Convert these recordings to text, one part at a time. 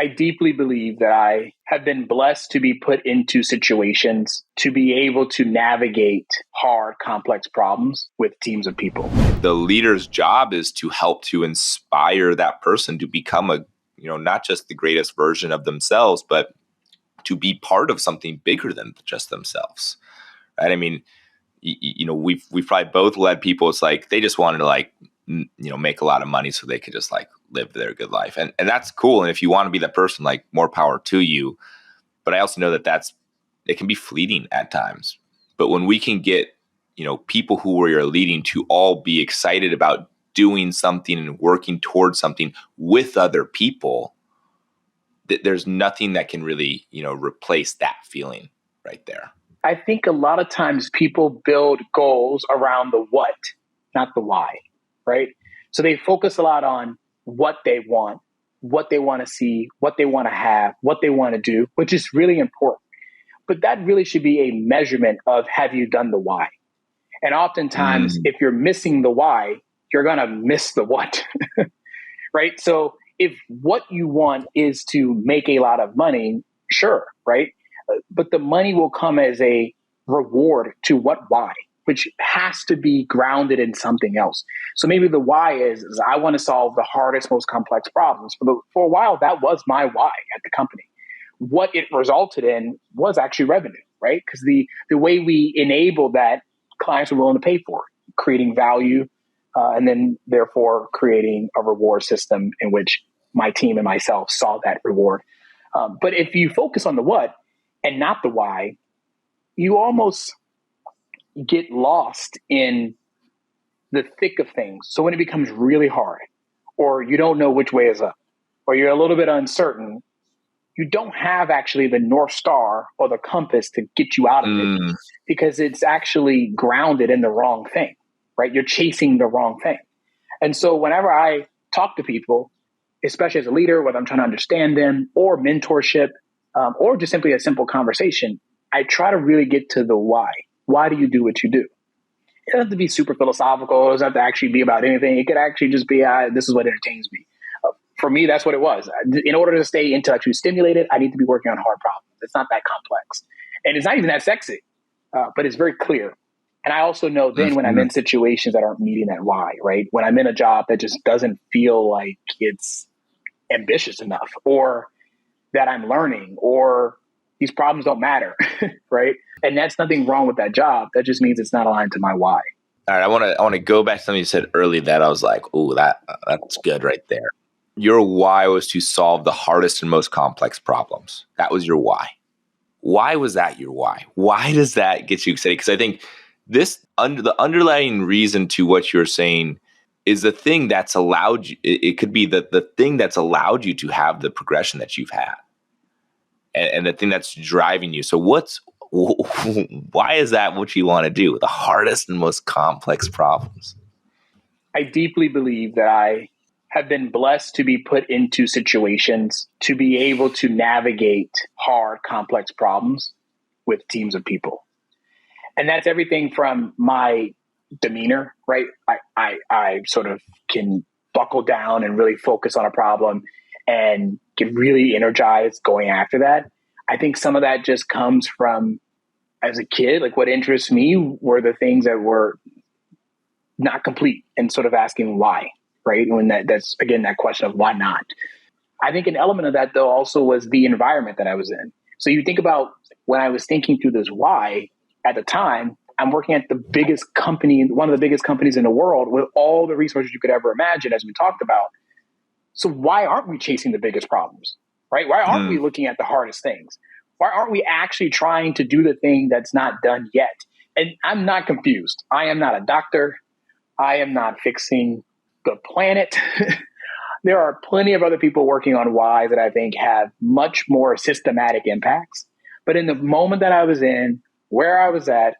I deeply believe that I have been blessed to be put into situations to be able to navigate hard, complex problems with teams of people. The leader's job is to help to inspire that person to become not just the greatest version of themselves, but to be part of something bigger than just themselves. Right? I mean, we've probably both led people. It's like they just wanted to make a lot of money so they could just live their good life. And that's cool. And if you want to be that person, more power to you. But I also know that it can be fleeting at times. But when we can get, people who we are leading to all be excited about doing something and working towards something with other people, there's nothing that can really, replace that feeling right there. I think a lot of times people build goals around the what, not the why, right? So they focus a lot on what they want to see, what they want to have, what they want to do, which is really important. But that really should be a measurement of, have you done the why? And oftentimes, if you're missing the why, you're going to miss the what, right? So if what you want is to make a lot of money, sure, right? But the money will come as a reward to what why, which has to be grounded in something else. So maybe the why is I want to solve the hardest, most complex problems. For a while, that was my why at the company. What it resulted in was actually revenue, right? Because the way we enabled that, clients were willing to pay for it, creating value, and then therefore creating a reward system in which my team and myself saw that reward. But if you focus on the what and not the why, you almost get lost in the thick of things. So when it becomes really hard, or you don't know which way is up, or you're a little bit uncertain, you don't have actually the North Star or the compass to get you out of it, because it's actually grounded in the wrong thing, right? You're chasing the wrong thing. And so whenever I talk to people, especially as a leader, whether I'm trying to understand them or mentorship, or just simply a simple conversation, I try to really get to the why. Why do you do what you do? It doesn't have to be super philosophical. It doesn't have to actually be about anything. It could actually just be, this is what entertains me. For me, that's what it was. In order to stay intellectually stimulated, I need to be working on hard problems. It's not that complex. And it's not even that sexy, but it's very clear. And I also know then when I'm in situations that aren't meeting that why, right? When I'm in a job that just doesn't feel like it's ambitious enough, or that I'm learning, or these problems don't matter, right? And that's nothing wrong with that job. That just means it's not aligned to my why. All right, I want to go back to something you said earlier that I was like, "Ooh, that's good right there." Your why was to solve the hardest and most complex problems. That was your why. Why was that your why? Why does that get you excited? Because I think the underlying reason to what you're saying is the thing that's allowed you. It could be the thing that's allowed you to have the progression that you've had, and the thing that's driving you. So why is that what you want to do? The hardest and most complex problems. I deeply believe that I have been blessed to be put into situations to be able to navigate hard, complex problems with teams of people. And that's everything from my demeanor, right? I sort of can buckle down and really focus on a problem and get really energized going after that. I think some of that just comes from, as a kid, like what interests me were the things that were not complete, and sort of asking why, right? When that's again, that question of why not. I think an element of that though also was the environment that I was in. So you think about when I was thinking through this why at the time, I'm working at the biggest company, one of the biggest companies in the world, with all the resources you could ever imagine, as we talked about. So why aren't we chasing the biggest problems, right? Why aren't we looking at the hardest things? Why aren't we actually trying to do the thing that's not done yet? And I'm not confused. I am not a doctor. I am not fixing the planet. There are plenty of other people working on why that I think have much more systematic impacts. But in the moment that I was in, where I was at,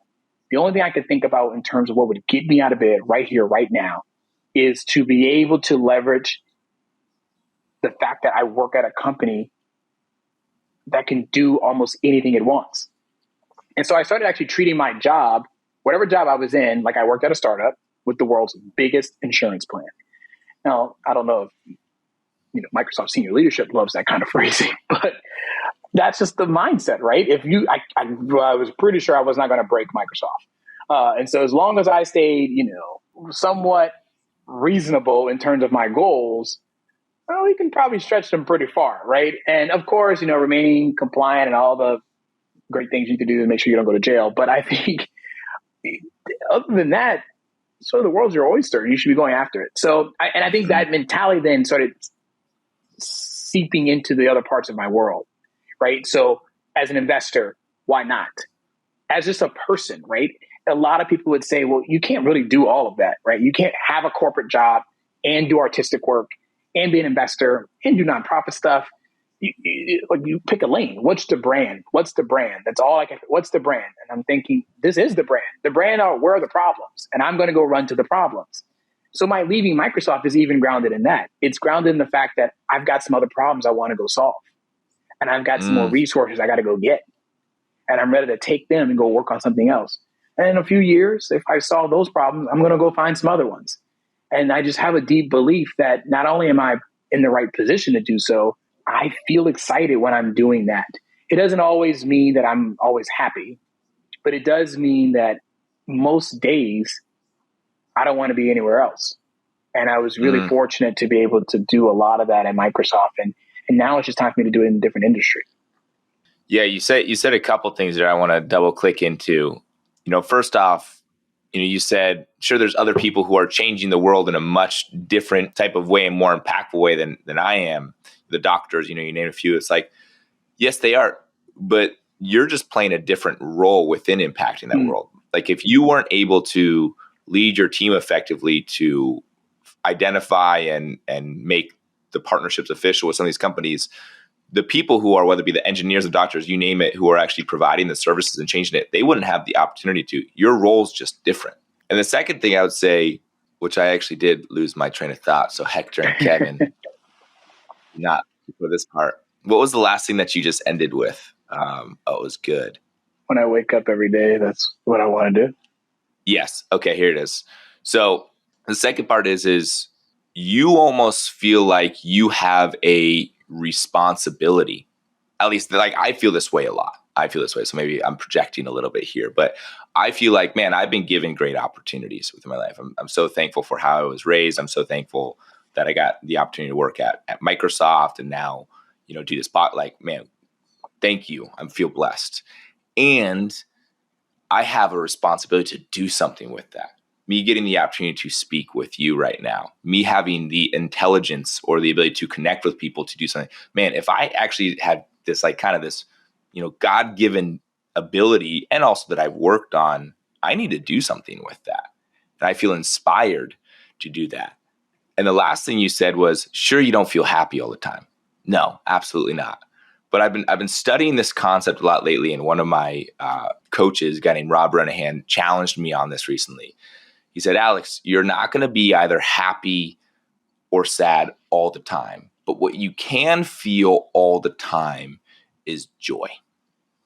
the only thing I could think about in terms of what would get me out of bed right here, right now, is to be able to leverage the fact that I work at a company that can do almost anything it wants. And so I started actually treating my job, whatever job I was in, like I worked at a startup with the world's biggest insurance plan. Now, I don't know if Microsoft senior leadership loves that kind of phrasing, but that's just the mindset, right? I was pretty sure I was not going to break Microsoft. And so as long as I stayed, somewhat reasonable in terms of my goals, well, we can probably stretch them pretty far, right? And of course, remaining compliant and all the great things you need to do to make sure you don't go to jail. But I think other than that, so the world's your oyster. You should be going after it. So, I think that mentality then started seeping into the other parts of my world, right? So as an investor, why not? As just a person, right? A lot of people would say, well, you can't really do all of that, right? You can't have a corporate job and do artistic work and be an investor and do nonprofit stuff. You pick a lane. What's the brand? That's all I can. What's the brand? And I'm thinking, this is the brand. The brand are where are the problems? And I'm going to go run to the problems. So my leaving Microsoft is even grounded in that. It's grounded in the fact that I've got some other problems I want to go solve. And I've got some more resources I got to go get. And I'm ready to take them and go work on something else. And in a few years, if I solve those problems, I'm going to go find some other ones. And I just have a deep belief that not only am I in the right position to do so, I feel excited when I'm doing that. It doesn't always mean that I'm always happy, but it does mean that most days I don't want to be anywhere else. And I was really fortunate to be able to do a lot of that at Microsoft. And now it's just time for me to do it in a different industry. Yeah, you said a couple things that I want to double click into. First off, you said, sure, there's other people who are changing the world in a much different type of way and more impactful way than I am. The doctors, you name a few. It's like, yes, they are, but you're just playing a different role within impacting that world. Like if you weren't able to lead your team effectively to identify and make the partnerships official with some of these companies, the people who are, whether it be the engineers, the doctors, you name it, who are actually providing the services and changing it, they wouldn't have the opportunity to. Your role's just different. And the second thing I would say, which I actually did lose my train of thought, so Hector and Kevin, not for this part. What was the last thing that you just ended with? It was good. When I wake up every day, that's what I want to do. Yes. Okay, here it is. So the second part is you almost feel like you have a responsibility. At least like I feel this way a lot. So maybe I'm projecting a little bit here, but I feel like, man, I've been given great opportunities within my life. I'm so thankful for how I was raised. I'm so thankful that I got the opportunity to work at Microsoft and now, do this spot. Like, man, thank you. I feel blessed. And I have a responsibility to do something with that. Me getting the opportunity to speak with you right now, me having the intelligence or the ability to connect with people to do something. Man, if I actually had this, like kind of this, God-given ability and also that I've worked on, I need to do something with that. And I feel inspired to do that. And the last thing you said was, sure, you don't feel happy all the time. No, absolutely not. But I've been studying this concept a lot lately, and one of my coaches, a guy named Rob Renahan, challenged me on this recently. He said, Alex, you're not going to be either happy or sad all the time, but what you can feel all the time is joy.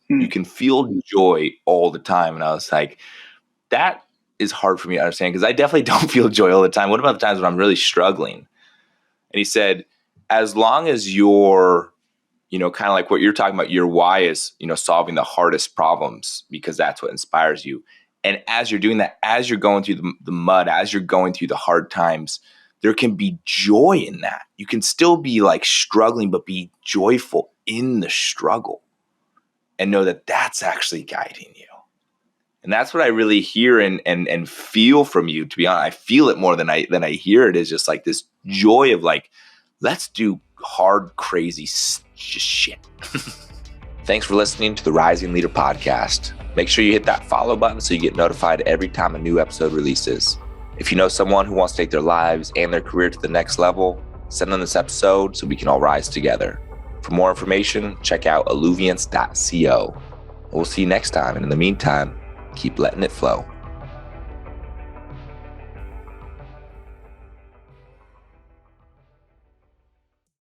You can feel joy all the time. And I was like, that is hard for me to understand because I definitely don't feel joy all the time. What about the times when I'm really struggling? And he said, as long as you're, kind of like what you're talking about, your why is, solving the hardest problems because that's what inspires you. And as you're doing that, as you're going through the mud, as you're going through the hard times, there can be joy in that. You can still be like struggling, but be joyful in the struggle and know that that's actually guiding you. And that's what I really hear and feel from you. To be honest, I feel it more than I hear it. Is just like this joy of like, let's do hard, crazy shit. Thanks for listening to the Rising Leader Podcast. Make sure you hit that follow button so you get notified every time a new episode releases. If you know someone who wants to take their lives and their career to the next level, send them this episode so we can all rise together. For more information, check out alluviance.co. We'll see you next time. And in the meantime, keep letting it flow.